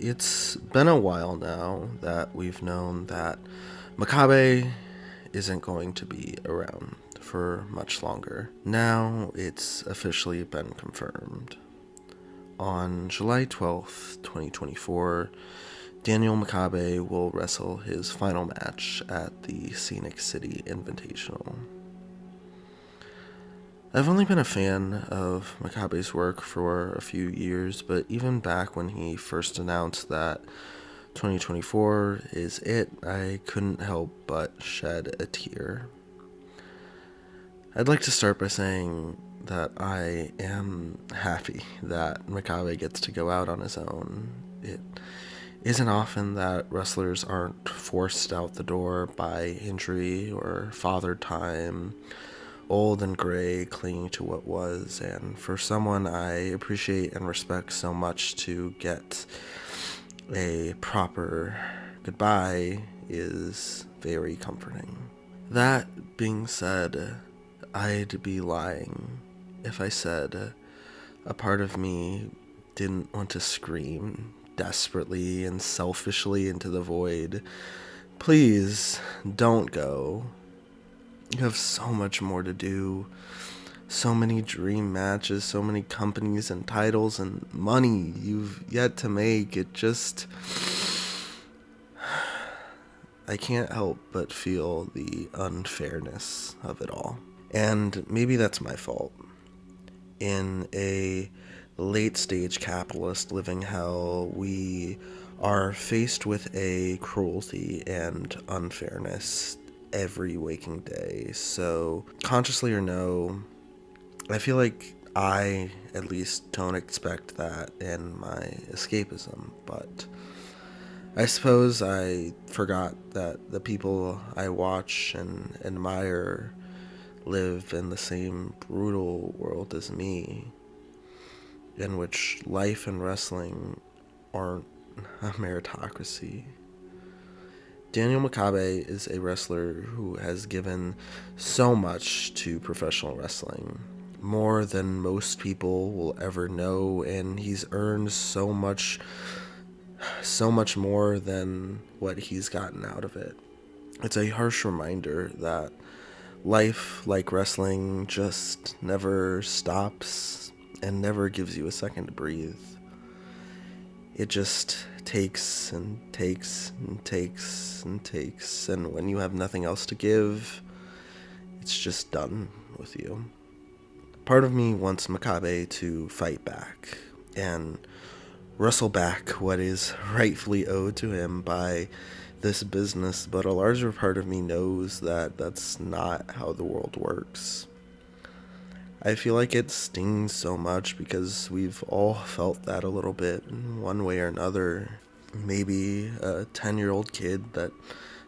It's been a while now that we've known that Makabe isn't going to be around for much longer. Now it's officially been confirmed. On July 12th, 2024, Daniel Makabe will wrestle his final match at the Scenic City Invitational. I've only been a fan of Makabe's work for a few years, but even back when he first announced that 2024 is it, I couldn't help but shed a tear. I'd like to start by saying that I am happy that Makabe gets to go out on his own. It isn't often that wrestlers aren't forced out the door by injury or father time, old and gray, clinging to what was, and for someone I appreciate and respect so much to get a proper goodbye is very comforting. That being said, I'd be lying if I said a part of me didn't want to scream desperately and selfishly into the void, "Please, don't go. You have so much more to do. So many dream matches, so many companies and titles and money you've yet to make. It just... I can't help but feel the unfairness of it all. And maybe that's my fault. In a late stage capitalist living hell, we are faced with a cruelty and unfairness every waking day. So, consciously or no, I feel like I at least don't expect that in my escapism, but I suppose I forgot that the people I watch and admire live in the same brutal world as me, in which life and wrestling aren't a meritocracy. Daniel Makabe is a wrestler who has given so much to professional wrestling, more than most people will ever know, and he's earned so much more than what he's gotten out of it. It's a harsh reminder that life, like wrestling, just never stops and never gives you a second to breathe. It just takes and takes and takes and takes, and when you have nothing else to give, it's just done with you. Part of me wants Makabe to fight back and wrestle back what is rightfully owed to him by this business, but a larger part of me knows that that's not how the world works. I feel like it stings so much because we've all felt that a little bit in one way or another. Maybe a 10-year-old kid that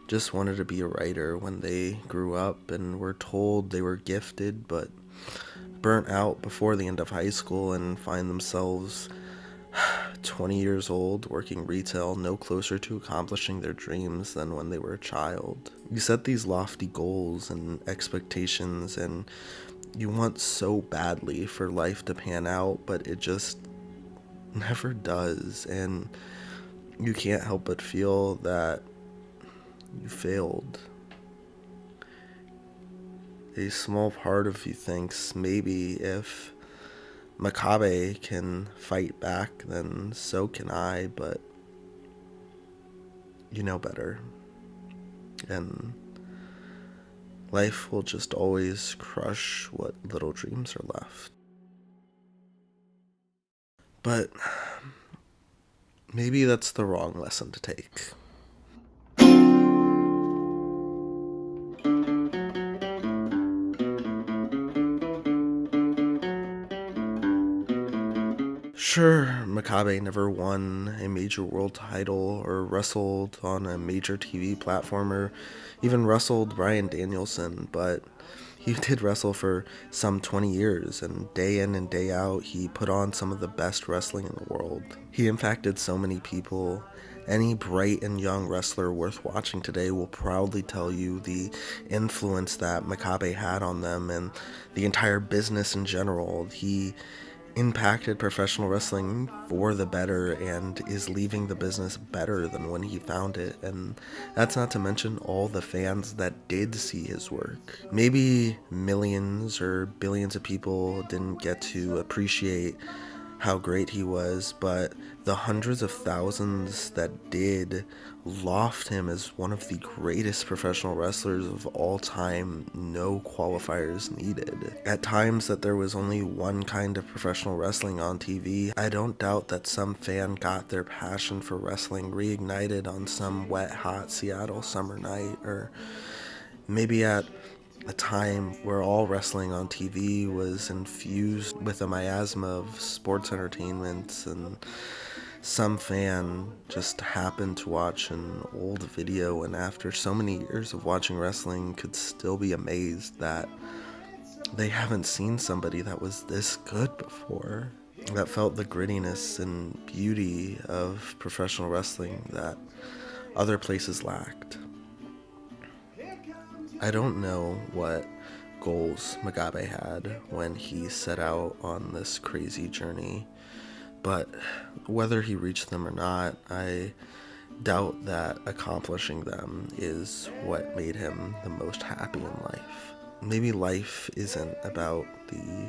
just wanted to be a writer when they grew up and were told they were gifted but burnt out before the end of high school and find themselves 20 years old working retail, no closer to accomplishing their dreams than when they were a child. You set these lofty goals and expectations, and you want so badly for life to pan out, but it just never does, and you can't help but feel that you failed. A small part of you thinks maybe if Makabe can fight back, then so can I, but you know better. And life will just always crush what little dreams are left. But maybe that's the wrong lesson to take. Sure, Makabe never won a major world title or wrestled on a major TV platform or even wrestled Bryan Danielson, but he did wrestle for some 20 years, and day in and day out, he put on some of the best wrestling in the world. He impacted so many people. Any bright and young wrestler worth watching today will proudly tell you the influence that Makabe had on them and the entire business in general. He impacted professional wrestling for the better and is leaving the business better than when he found it. And that's not to mention all the fans that did see his work. Maybe millions or billions of people didn't get to appreciate how great he was, but the hundreds of thousands that did loft him as one of the greatest professional wrestlers of all time, no qualifiers needed. At times that there was only one kind of professional wrestling on TV, I don't doubt that some fan got their passion for wrestling reignited on some wet, hot Seattle summer night, or maybe at a time where all wrestling on TV was infused with a miasma of sports entertainment, and some fan just happened to watch an old video and after so many years of watching wrestling could still be amazed that they haven't seen somebody that was this good before, that felt the grittiness and beauty of professional wrestling that other places lacked. I don't know what goals Makabe had when he set out on this crazy journey, but whether he reached them or not, I doubt that accomplishing them is what made him the most happy in life. Maybe life isn't about the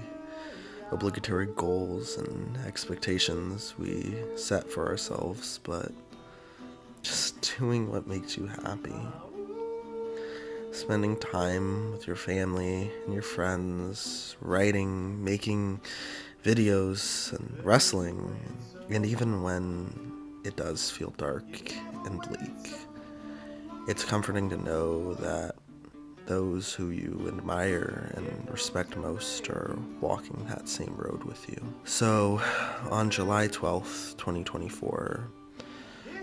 obligatory goals and expectations we set for ourselves, but just doing what makes you happy. Spending time with your family and your friends, writing, making videos, and wrestling, and even when it does feel dark and bleak, it's comforting to know that those who you admire and respect most are walking that same road with you. So, on July 12th, 2024,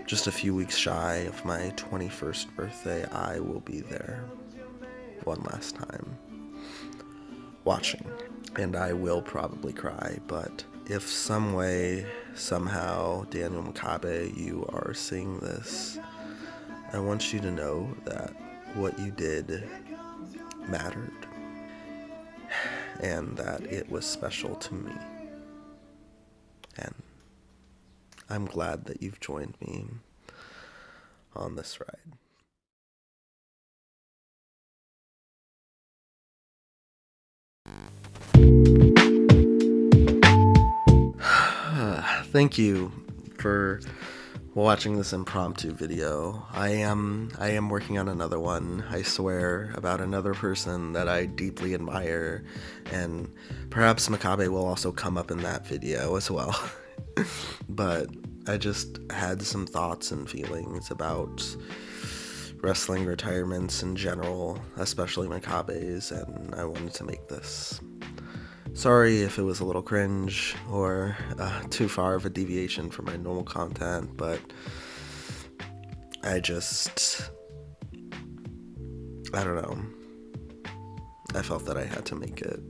just a few weeks shy of my 21st birthday, I will be there one last time, watching. And I will probably cry, but if some way, somehow, Daniel Makabe, you are seeing this, I want you to know that what you did mattered, and that it was special to me. And I'm glad that you've joined me on this ride. Thank you for watching this impromptu video. I am working on another one, I swear, about another person that I deeply admire, and perhaps Macabre will also come up in that video as well. But I just had some thoughts and feelings about wrestling retirements in general, especially Macabe's, and I wanted to make this. Sorry if it was a little cringe or too far of a deviation from my normal content, but I don't know. I felt that I had to make it.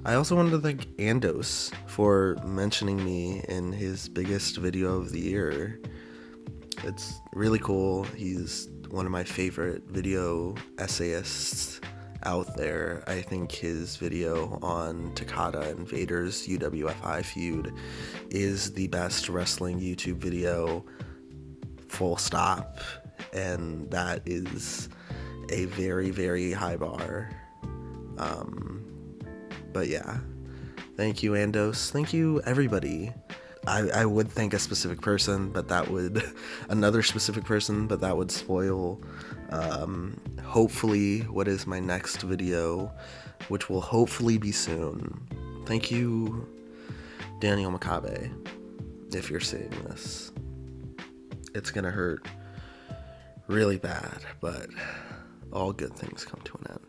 I also wanted to thank Andos for mentioning me in his biggest video of the year. It's really cool. He's one of my favorite video essayists out there. I think his video on Takada and Vader's UWFI feud is the best wrestling YouTube video, full stop, and that is a very, very high bar. But yeah, thank you, Andos. Thank you, everybody. I would thank a specific person, but that would another specific person, but that would spoil hopefully what is my next video, which will hopefully be soon. Thank you, Daniel Makabe, if you're seeing this. It's gonna hurt really bad, but all good things come to an end.